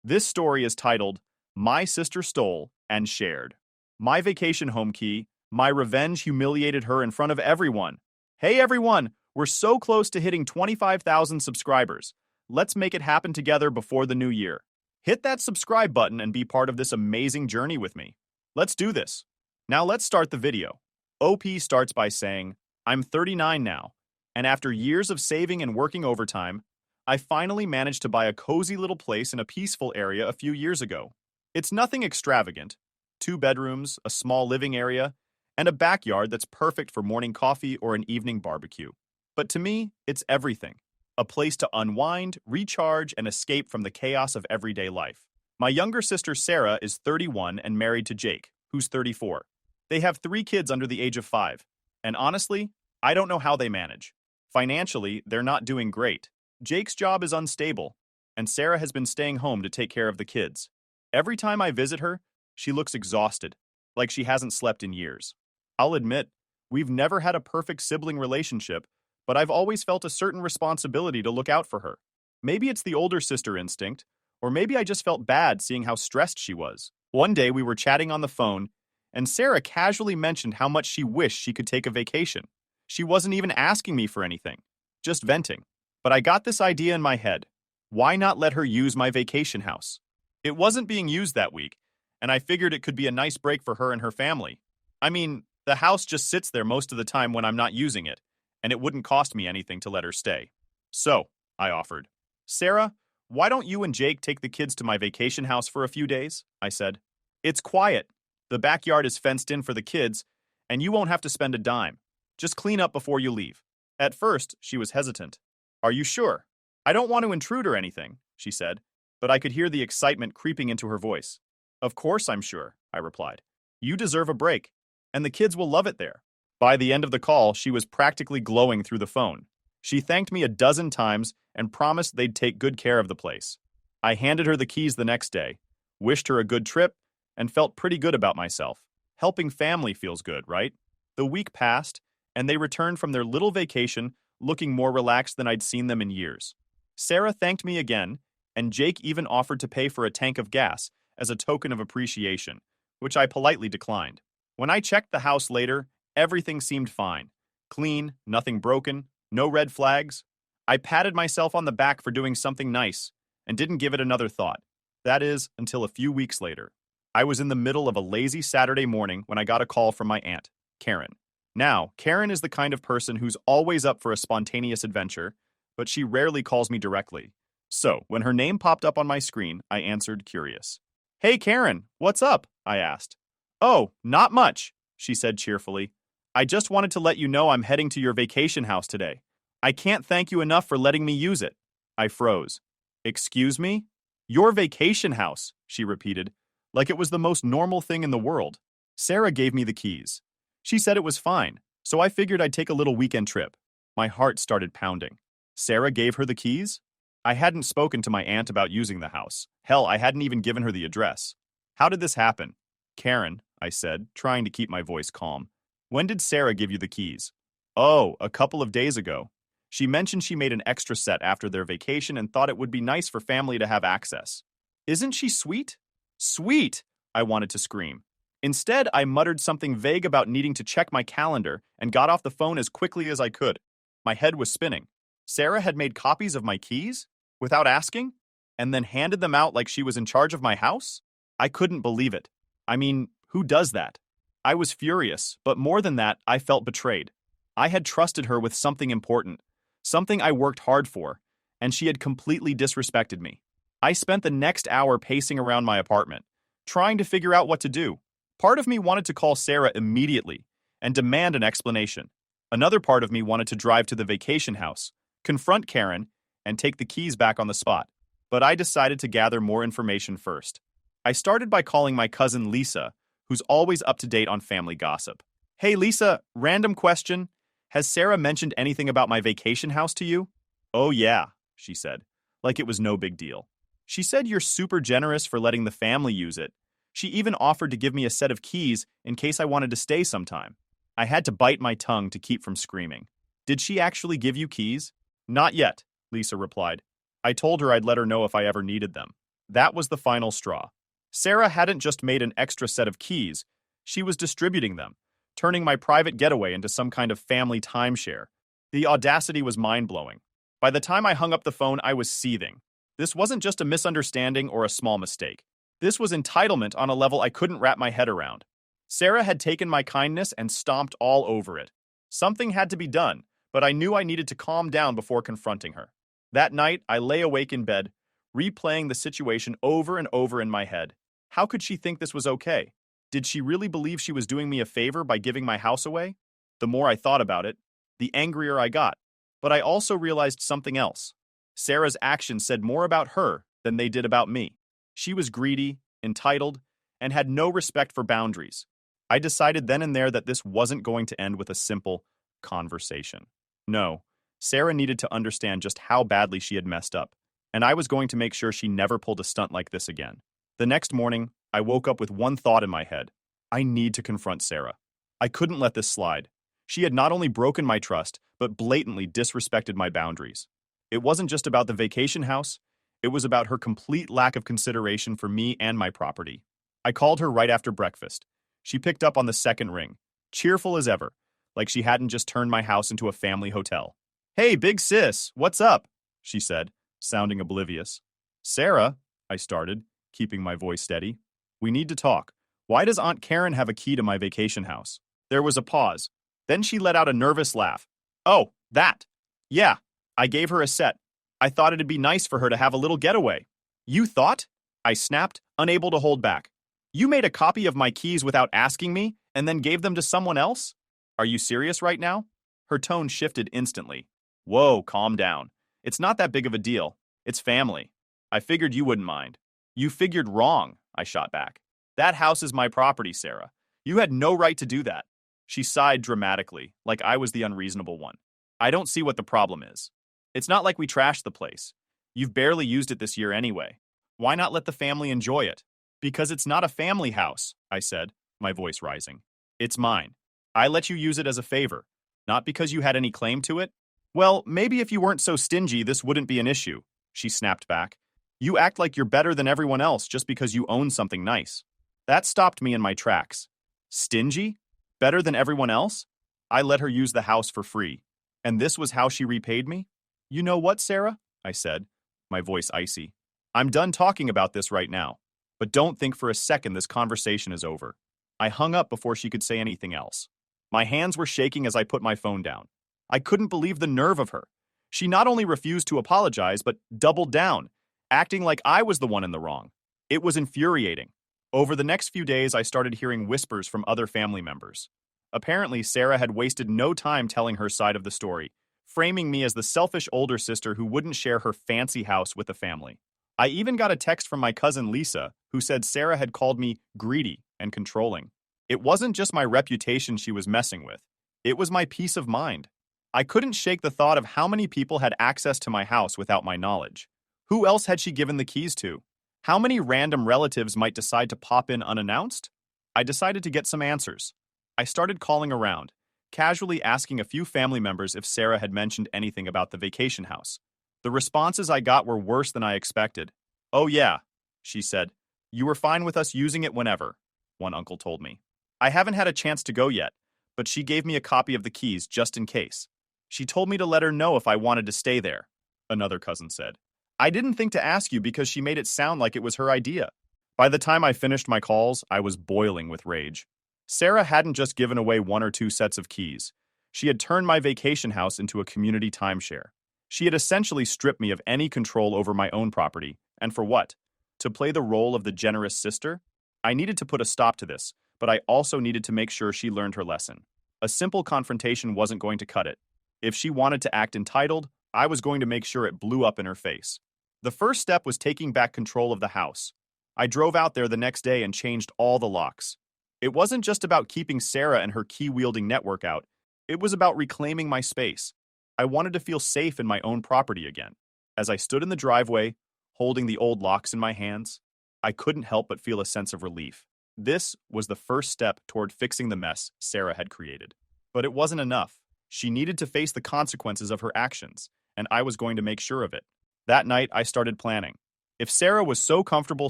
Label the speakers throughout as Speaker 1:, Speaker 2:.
Speaker 1: This story is titled, My Sister Stole and Shared. My vacation home key, my revenge humiliated her in front of everyone. Hey everyone, we're so close to hitting 25,000 subscribers. Let's make it happen together before the new year. Hit that subscribe button and be part of this amazing journey with me. Let's do this. Now let's start the video. OP starts by saying, I'm 39 now, and after years of saving and working overtime, I finally managed to buy a cozy little place in a peaceful area a few years ago. It's nothing extravagant. 2 bedrooms, a small living area, and a backyard that's perfect for morning coffee or an evening barbecue. But to me, it's everything. A place to unwind, recharge, and escape from the chaos of everyday life. My younger sister Sarah is 31 and married to Jake, who's 34. They have 3 kids under the age of 5. And honestly, I don't know how they manage. Financially, they're not doing great. Jake's job is unstable, and Sarah has been staying home to take care of the kids. Every time I visit her, she looks exhausted, like she hasn't slept in years. I'll admit, we've never had a perfect sibling relationship, but I've always felt a certain responsibility to look out for her. Maybe it's the older sister instinct, or maybe I just felt bad seeing how stressed she was. One day we were chatting on the phone, and Sarah casually mentioned how much she wished she could take a vacation. She wasn't even asking me for anything, just venting. But I got this idea in my head. Why not let her use my vacation house? It wasn't being used that week, and I figured it could be a nice break for her and her family. I mean, the house just sits there most of the time when I'm not using it, and it wouldn't cost me anything to let her stay. So, I offered. Sarah, why don't you and Jake take the kids to my vacation house for a few days? I said. It's quiet. The backyard is fenced in for the kids, and you won't have to spend a dime. Just clean up before you leave. At first, she was hesitant. Are you sure? I don't want to intrude or anything, she said, but I could hear the excitement creeping into her voice. Of course I'm sure, I replied. You deserve a break, and the kids will love it there. By the end of the call, she was practically glowing through the phone. She thanked me a dozen times and promised they'd take good care of the place. I handed her the keys the next day, wished her a good trip, and felt pretty good about myself. Helping family feels good, right? The week passed, and they returned from their little vacation looking more relaxed than I'd seen them in years. Sarah thanked me again, and Jake even offered to pay for a tank of gas as a token of appreciation, which I politely declined. When I checked the house later, everything seemed fine. Clean, nothing broken, no red flags. I patted myself on the back for doing something nice and didn't give it another thought. That is, until a few weeks later. I was in the middle of a lazy Saturday morning when I got a call from my aunt, Karen. Now, Karen is the kind of person who's always up for a spontaneous adventure, but she rarely calls me directly. So, when her name popped up on my screen, I answered, curious. Hey Karen, what's up? I asked. Oh, not much, she said cheerfully. I just wanted to let you know I'm heading to your vacation house today. I can't thank you enough for letting me use it. I froze. Excuse me? Your vacation house, she repeated, like it was the most normal thing in the world. Sarah gave me the keys. She said it was fine, so I figured I'd take a little weekend trip. My heart started pounding. Sarah gave her the keys? I hadn't spoken to my aunt about using the house. Hell, I hadn't even given her the address. How did this happen? Karen, I said, trying to keep my voice calm. When did Sarah give you the keys? Oh, a couple of days ago. She mentioned she made an extra set after their vacation and thought it would be nice for family to have access. Isn't she sweet? Sweet! I wanted to scream. Instead, I muttered something vague about needing to check my calendar and got off the phone as quickly as I could. My head was spinning. Sarah had made copies of my keys? Without asking? And then handed them out like she was in charge of my house? I couldn't believe it. I mean, who does that? I was furious, but more than that, I felt betrayed. I had trusted her with something important, something I worked hard for, and she had completely disrespected me. I spent the next hour pacing around my apartment, trying to figure out what to do. Part of me wanted to call Sarah immediately and demand an explanation. Another part of me wanted to drive to the vacation house, confront Karen, and take the keys back on the spot. But I decided to gather more information first. I started by calling my cousin Lisa, who's always up to date on family gossip. Hey Lisa, random question. Has Sarah mentioned anything about my vacation house to you? Oh yeah, she said, like it was no big deal. She said you're super generous for letting the family use it. She even offered to give me a set of keys in case I wanted to stay sometime. I had to bite my tongue to keep from screaming. Did she actually give you keys? Not yet, Lisa replied. I told her I'd let her know if I ever needed them. That was the final straw. Sarah hadn't just made an extra set of keys, she was distributing them, turning my private getaway into some kind of family timeshare. The audacity was mind-blowing. By the time I hung up the phone, I was seething. This wasn't just a misunderstanding or a small mistake. This was entitlement on a level I couldn't wrap my head around. Sarah had taken my kindness and stomped all over it. Something had to be done, but I knew I needed to calm down before confronting her. That night, I lay awake in bed, replaying the situation over and over in my head. How could she think this was okay? Did she really believe she was doing me a favor by giving my house away? The more I thought about it, the angrier I got. But I also realized something else. Sarah's actions said more about her than they did about me. She was greedy, entitled, and had no respect for boundaries. I decided then and there that this wasn't going to end with a simple conversation. No, Sarah needed to understand just how badly she had messed up, and I was going to make sure she never pulled a stunt like this again. The next morning, I woke up with one thought in my head. I need to confront Sarah. I couldn't let this slide. She had not only broken my trust, but blatantly disrespected my boundaries. It wasn't just about the vacation house, it was about her complete lack of consideration for me and my property. I called her right after breakfast. She picked up on the second ring, cheerful as ever, like she hadn't just turned my house into a family hotel. "Hey, big sis, what's up?" she said, sounding oblivious. "Sarah," I started, keeping my voice steady. "We need to talk. Why does Aunt Karen have a key to my vacation house?" There was a pause. Then she let out a nervous laugh. "Oh, that. Yeah, I gave her a set. I thought it'd be nice for her to have a little getaway." "You thought?" I snapped, unable to hold back. "You made a copy of my keys without asking me, and then gave them to someone else? Are you serious right now?" Her tone shifted instantly. "Whoa, calm down. It's not that big of a deal. It's family. I figured you wouldn't mind." "You figured wrong," I shot back. "That house is my property, Sarah. You had no right to do that." She sighed dramatically, like I was the unreasonable one. "I don't see what the problem is. It's not like we trashed the place. You've barely used it this year anyway. Why not let the family enjoy it?" "Because it's not a family house," I said, my voice rising. "It's mine. I let you use it as a favor, not because you had any claim to it." "Well, maybe if you weren't so stingy, this wouldn't be an issue," she snapped back. "You act like you're better than everyone else just because you own something nice." That stopped me in my tracks. Stingy? Better than everyone else? I let her use the house for free. And this was how she repaid me? "You know what, Sarah?" I said, my voice icy. "I'm done talking about this right now. But don't think for a second this conversation is over." I hung up before she could say anything else. My hands were shaking as I put my phone down. I couldn't believe the nerve of her. She not only refused to apologize, but doubled down, acting like I was the one in the wrong. It was infuriating. Over the next few days, I started hearing whispers from other family members. Apparently, Sarah had wasted no time telling her side of the story, framing me as the selfish older sister who wouldn't share her fancy house with the family. I even got a text from my cousin Lisa, who said Sarah had called me greedy and controlling. It wasn't just my reputation she was messing with. It was my peace of mind. I couldn't shake the thought of how many people had access to my house without my knowledge. Who else had she given the keys to? How many random relatives might decide to pop in unannounced? I decided to get some answers. I started calling around, casually asking a few family members if Sarah had mentioned anything about the vacation house. The responses I got were worse than I expected. "Oh yeah," she said. "You were fine with us using it whenever," one uncle told me. "I haven't had a chance to go yet, but she gave me a copy of the keys just in case. She told me to let her know if I wanted to stay there," another cousin said. "I didn't think to ask you because she made it sound like it was her idea." By the time I finished my calls, I was boiling with rage. Sarah hadn't just given away one or two sets of keys. She had turned my vacation house into a community timeshare. She had essentially stripped me of any control over my own property. And for what? To play the role of the generous sister? I needed to put a stop to this, but I also needed to make sure she learned her lesson. A simple confrontation wasn't going to cut it. If she wanted to act entitled, I was going to make sure it blew up in her face. The first step was taking back control of the house. I drove out there the next day and changed all the locks. It wasn't just about keeping Sarah and her key-wielding network out. It was about reclaiming my space. I wanted to feel safe in my own property again. As I stood in the driveway, holding the old locks in my hands, I couldn't help but feel a sense of relief. This was the first step toward fixing the mess Sarah had created. But it wasn't enough. She needed to face the consequences of her actions, and I was going to make sure of it. That night, I started planning. If Sarah was so comfortable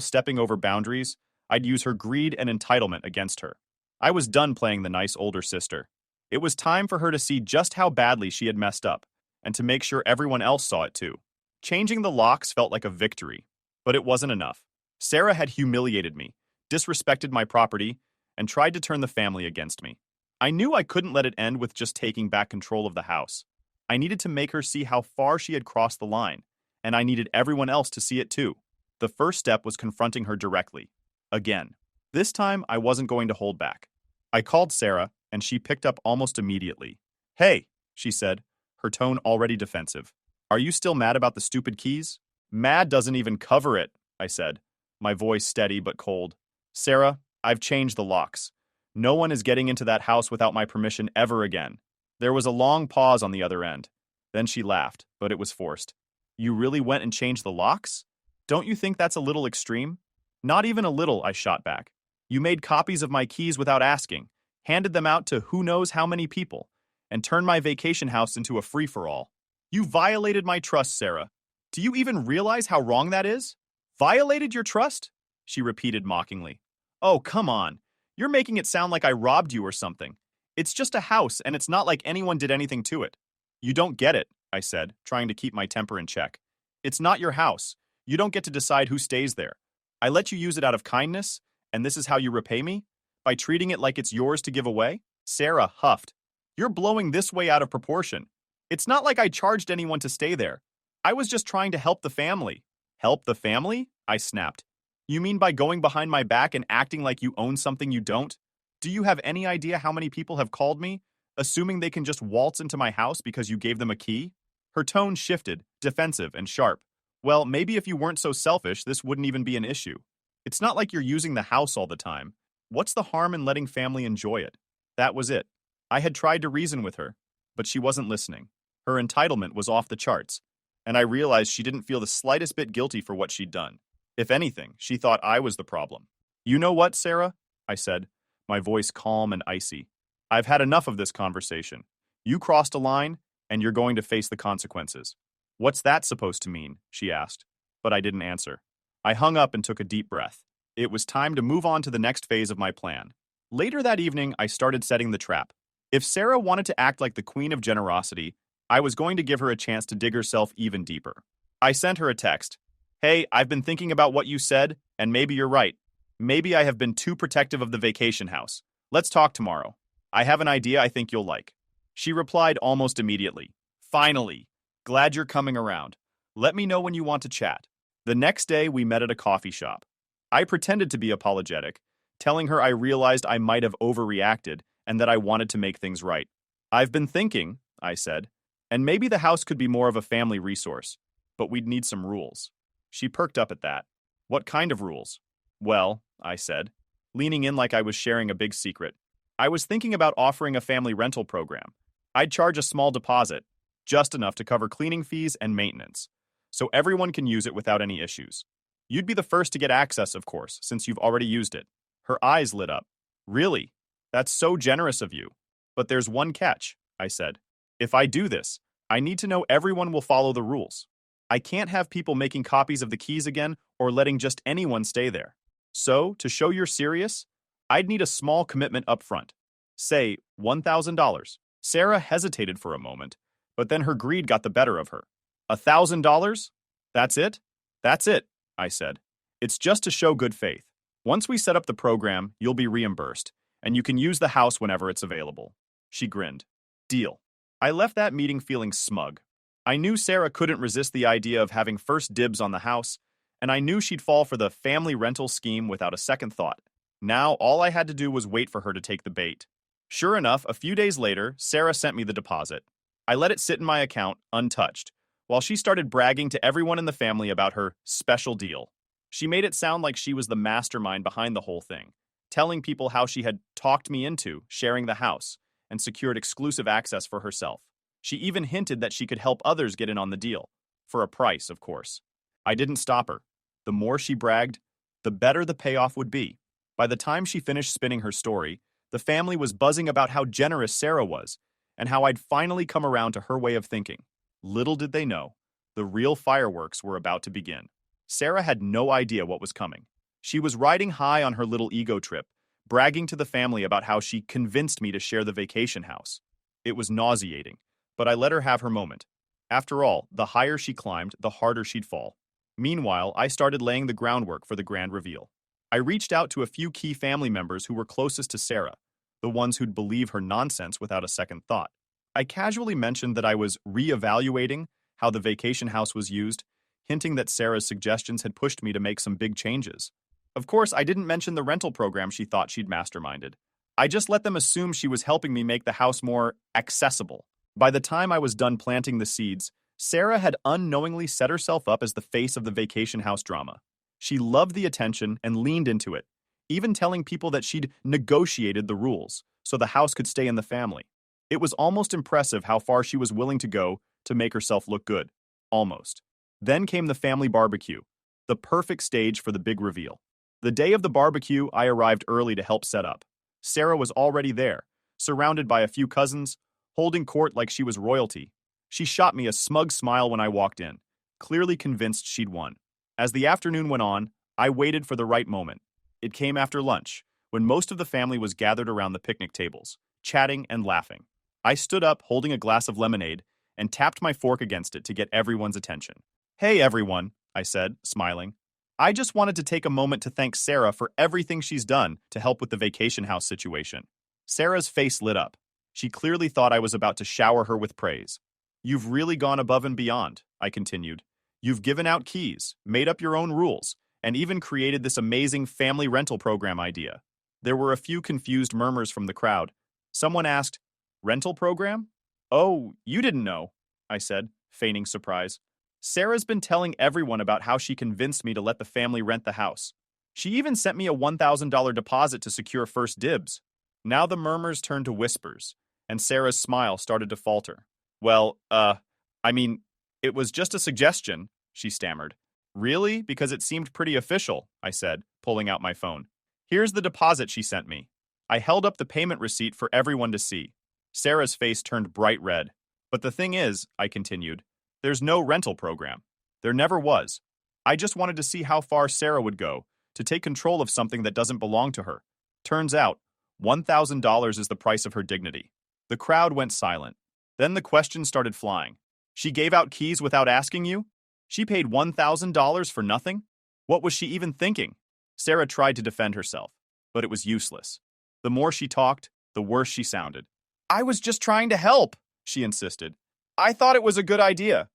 Speaker 1: stepping over boundaries, I'd use her greed and entitlement against her. I was done playing the nice older sister. It was time for her to see just how badly she had messed up, and to make sure everyone else saw it too. Changing the locks felt like a victory, but it wasn't enough. Sarah had humiliated me, disrespected my property, and tried to turn the family against me. I knew I couldn't let it end with just taking back control of the house. I needed to make her see how far she had crossed the line, and I needed everyone else to see it too. The first step was confronting her directly. Again. This time, I wasn't going to hold back. I called Sarah, and she picked up almost immediately. "Hey," she said, her tone already defensive. "Are you still mad about the stupid keys?" "Mad doesn't even cover it," I said, my voice steady but cold. "Sarah, I've changed the locks. No one is getting into that house without my permission ever again." There was a long pause on the other end. Then she laughed, but it was forced. "You really went and changed the locks? Don't you think that's a little extreme?" "Not even a little," I shot back. "You made copies of my keys without asking, handed them out to who knows how many people, and turned my vacation house into a free-for-all. You violated my trust, Sarah. Do you even realize how wrong that is?" "Violated your trust?" she repeated mockingly. "Oh, come on. You're making it sound like I robbed you or something. It's just a house, and it's not like anyone did anything to it." "You don't get it," I said, trying to keep my temper in check. "It's not your house. You don't get to decide who stays there. I let you use it out of kindness, and this is how you repay me? By treating it like it's yours to give away?" Sarah huffed. "You're blowing this way out of proportion. It's not like I charged anyone to stay there. I was just trying to help the family." "Help the family?" I snapped. "You mean by going behind my back and acting like you own something you don't? Do you have any idea how many people have called me, assuming they can just waltz into my house because you gave them a key?" Her tone shifted, defensive and sharp. "Well, maybe if you weren't so selfish, this wouldn't even be an issue. It's not like you're using the house all the time. What's the harm in letting family enjoy it?" That was it. I had tried to reason with her, but she wasn't listening. Her entitlement was off the charts, and I realized she didn't feel the slightest bit guilty for what she'd done. If anything, she thought I was the problem. "You know what, Sarah?" I said, my voice calm and icy. "I've had enough of this conversation. You crossed a line, and you're going to face the consequences." "What's that supposed to mean?" she asked, but I didn't answer. I hung up and took a deep breath. It was time to move on to the next phase of my plan. Later that evening, I started setting the trap. If Sarah wanted to act like the queen of generosity, I was going to give her a chance to dig herself even deeper. I sent her a text. "Hey, I've been thinking about what you said, and maybe you're right. Maybe I have been too protective of the vacation house. Let's talk tomorrow. I have an idea I think you'll like." She replied almost immediately. "Finally. Glad you're coming around. Let me know when you want to chat." The next day, we met at a coffee shop. I pretended to be apologetic, telling her I realized I might have overreacted and that I wanted to make things right. "I've been thinking," I said, "and maybe the house could be more of a family resource, but we'd need some rules." She perked up at that. "What kind of rules?" "Well," I said, leaning in like I was sharing a big secret, "I was thinking about offering a family rental program. I'd charge a small deposit, just enough to cover cleaning fees and maintenance, so everyone can use it without any issues. You'd be the first to get access, of course, since you've already used it." Her eyes lit up. "Really? That's so generous of you. But there's one catch," I said. "If I do this, I need to know everyone will follow the rules. I can't have people making copies of the keys again or letting just anyone stay there. So, to show you're serious, I'd need a small commitment up front. Say, $1,000. Sarah hesitated for a moment, but then her greed got the better of her. $1,000? That's it? That's it, I said. It's just to show good faith. Once we set up the program, you'll be reimbursed, and you can use the house whenever it's available." She grinned. "Deal." I left that meeting feeling smug. I knew Sarah couldn't resist the idea of having first dibs on the house, and I knew she'd fall for the family rental scheme without a second thought. Now, all I had to do was wait for her to take the bait. Sure enough, a few days later, Sarah sent me the deposit. I let it sit in my account, untouched, while she started bragging to everyone in the family about her special deal. She made it sound like she was the mastermind behind the whole thing, telling people how she had talked me into sharing the house and secured exclusive access for herself. She even hinted that she could help others get in on the deal, for a price, of course. I didn't stop her. The more she bragged, the better the payoff would be. By the time she finished spinning her story, the family was buzzing about how generous Sarah was and how I'd finally come around to her way of thinking. Little did they know, the real fireworks were about to begin. Sarah had no idea what was coming. She was riding high on her little ego trip, bragging to the family about how she convinced me to share the vacation house. It was nauseating, but I let her have her moment. After all, the higher she climbed, the harder she'd fall. Meanwhile, I started laying the groundwork for the grand reveal. I reached out to a few key family members who were closest to Sarah, the ones who'd believe her nonsense without a second thought. I casually mentioned that I was re-evaluating how the vacation house was used, hinting that Sarah's suggestions had pushed me to make some big changes. Of course, I didn't mention the rental program she thought she'd masterminded. I just let them assume she was helping me make the house more accessible. By the time I was done planting the seeds, Sarah had unknowingly set herself up as the face of the vacation house drama. She loved the attention and leaned into it, even telling people that she'd negotiated the rules so the house could stay in the family. It was almost impressive how far she was willing to go to make herself look good. Almost. Then came the family barbecue, the perfect stage for the big reveal. The day of the barbecue, I arrived early to help set up. Sarah was already there, surrounded by a few cousins, holding court like she was royalty. She shot me a smug smile when I walked in, clearly convinced she'd won. As the afternoon went on, I waited for the right moment. It came after lunch, when most of the family was gathered around the picnic tables, chatting and laughing. I stood up holding a glass of lemonade and tapped my fork against it to get everyone's attention. "Hey everyone," I said, smiling. "I just wanted to take a moment to thank Sarah for everything she's done to help with the vacation house situation." Sarah's face lit up. She clearly thought I was about to shower her with praise. "You've really gone above and beyond," I continued. "You've given out keys, made up your own rules, and even created this amazing family rental program idea." There were a few confused murmurs from the crowd. Someone asked, "Rental program?" "Oh, you didn't know," I said, feigning surprise. "Sarah's been telling everyone about how she convinced me to let the family rent the house. She even sent me a $1,000 deposit to secure first dibs." Now the murmurs turned to whispers, and Sarah's smile started to falter. "Well, I mean, it was just a suggestion," she stammered. "Really? Because it seemed pretty official," I said, pulling out my phone. "Here's the deposit she sent me." I held up the payment receipt for everyone to see. Sarah's face turned bright red. "But the thing is," I continued, "there's no rental program. There never was. I just wanted to see how far Sarah would go to take control of something that doesn't belong to her. Turns out, $1,000 is the price of her dignity." The crowd went silent. Then the questions started flying. "She gave out keys without asking you? She paid $1,000 for nothing? What was she even thinking?" Sarah tried to defend herself, but it was useless. The more she talked, the worse she sounded. "I was just trying to help," she insisted. "I thought it was a good idea."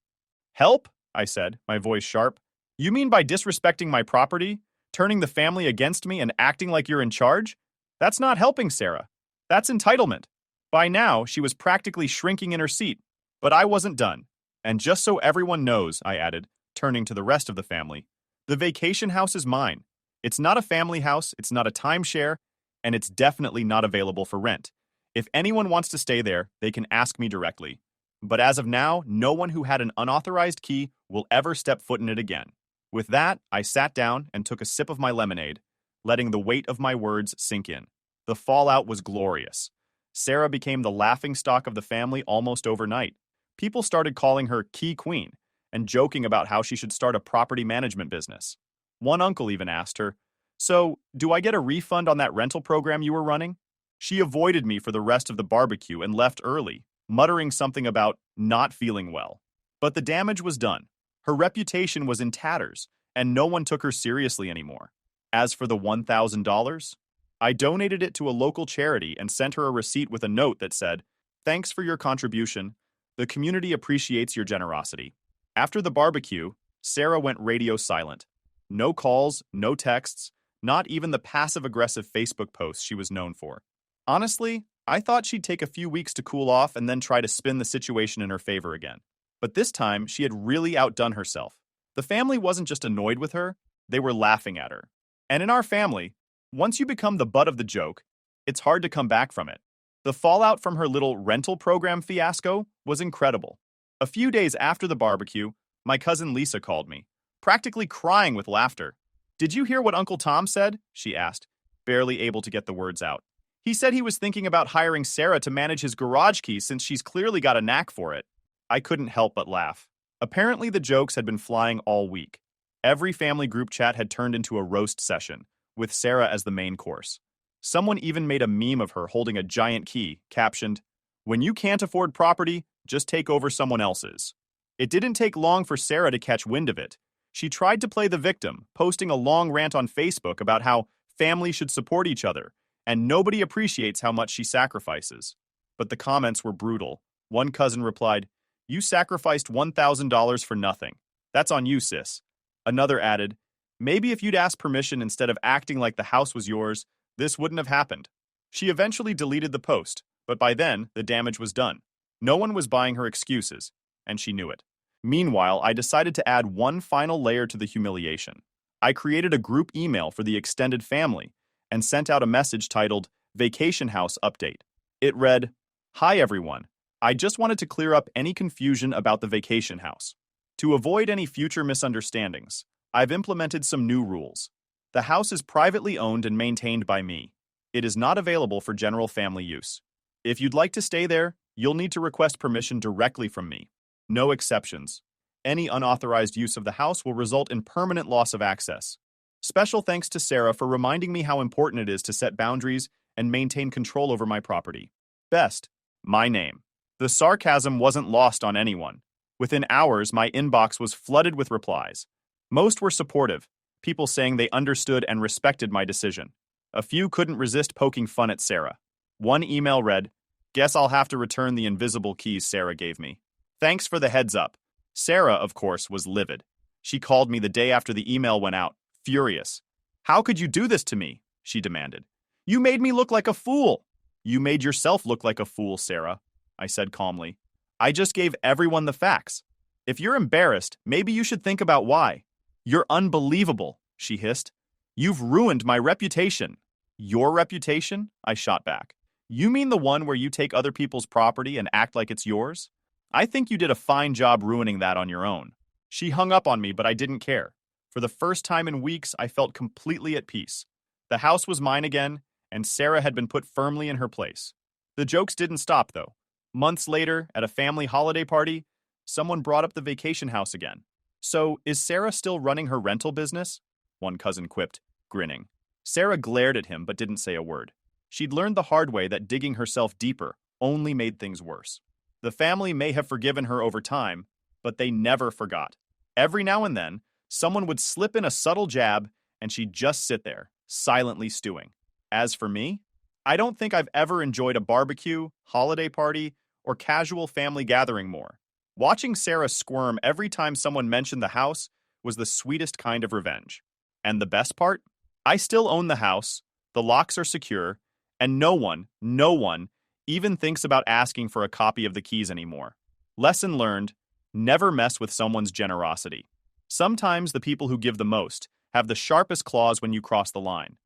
Speaker 1: "Help?" I said, my voice sharp. "You mean by disrespecting my property, turning the family against me, and acting like you're in charge? That's not helping, Sarah. That's entitlement." By now, she was practically shrinking in her seat, but I wasn't done. "And just so everyone knows," I added, turning to the rest of the family, "the vacation house is mine. It's not a family house, it's not a timeshare, and it's definitely not available for rent. If anyone wants to stay there, they can ask me directly. But as of now, no one who had an unauthorized key will ever step foot in it again." With that, I sat down and took a sip of my lemonade, letting the weight of my words sink in. The fallout was glorious. Sarah became the laughingstock of the family almost overnight. People started calling her Key Queen and joking about how she should start a property management business. One uncle even asked her, "So, do I get a refund on that rental program you were running?" She avoided me for the rest of the barbecue and left early, muttering something about not feeling well. But the damage was done. Her reputation was in tatters, and no one took her seriously anymore. As for the $1,000, I donated it to a local charity and sent her a receipt with a note that said, "Thanks for your contribution. The community appreciates your generosity." After the barbecue, Sarah went radio silent. No calls, no texts, not even the passive-aggressive Facebook posts she was known for. Honestly, I thought she'd take a few weeks to cool off and then try to spin the situation in her favor again. But this time, she had really outdone herself. The family wasn't just annoyed with her, they were laughing at her. And in our family, once you become the butt of the joke, it's hard to come back from it. The fallout from her little rental program fiasco was incredible. A few days after the barbecue, my cousin Lisa called me, practically crying with laughter. "Did you hear what Uncle Tom said?" she asked, barely able to get the words out. "He said he was thinking about hiring Sarah to manage his garage keys since she's clearly got a knack for it." I couldn't help but laugh. Apparently the jokes had been flying all week. Every family group chat had turned into a roast session, with Sarah as the main course. Someone even made a meme of her holding a giant key, captioned, "When you can't afford property, just take over someone else's." It didn't take long for Sarah to catch wind of it. She tried to play the victim, posting a long rant on Facebook about how families should support each other, and nobody appreciates how much she sacrifices. But the comments were brutal. One cousin replied, "You sacrificed $1,000 for nothing. That's on you, sis." Another added, "Maybe if you'd asked permission instead of acting like the house was yours, this wouldn't have happened." She eventually deleted the post, but by then, the damage was done. No one was buying her excuses, and she knew it. Meanwhile, I decided to add one final layer to the humiliation. I created a group email for the extended family and sent out a message titled Vacation House Update. It read, "Hi everyone. I just wanted to clear up any confusion about the vacation house. To avoid any future misunderstandings, I've implemented some new rules. The house is privately owned and maintained by me. It is not available for general family use. If you'd like to stay there, you'll need to request permission directly from me. No exceptions. Any unauthorized use of the house will result in permanent loss of access. Special thanks to Sarah for reminding me how important it is to set boundaries and maintain control over my property. Best, my name." The sarcasm wasn't lost on anyone. Within hours, my inbox was flooded with replies. Most were supportive, people saying they understood and respected my decision. A few couldn't resist poking fun at Sarah. One email read, "Guess I'll have to return the invisible keys Sarah gave me. Thanks for the heads up." Sarah, of course, was livid. She called me the day after the email went out, furious. "How could you do this to me?" she demanded. "You made me look like a fool." "You made yourself look like a fool, Sarah," I said calmly. "I just gave everyone the facts. If you're embarrassed, maybe you should think about why." "You're unbelievable," she hissed. "You've ruined my reputation." "Your reputation?" I shot back. "You mean the one where you take other people's property and act like it's yours? I think you did a fine job ruining that on your own." She hung up on me, but I didn't care. For the first time in weeks, I felt completely at peace. The house was mine again, and Sarah had been put firmly in her place. The jokes didn't stop, though. Months later, at a family holiday party, someone brought up the vacation house again. "So, is Sarah still running her rental business?" one cousin quipped, grinning. Sarah glared at him but didn't say a word. She'd learned the hard way that digging herself deeper only made things worse. The family may have forgiven her over time, but they never forgot. Every now and then, someone would slip in a subtle jab, and she'd just sit there, silently stewing. As for me, I don't think I've ever enjoyed a barbecue, holiday party, or casual family gathering more. Watching Sarah squirm every time someone mentioned the house was the sweetest kind of revenge. And the best part? I still own the house, the locks are secure, and no one even thinks about asking for a copy of the keys anymore. Lesson learned, never mess with someone's generosity. Sometimes the people who give the most have the sharpest claws when you cross the line.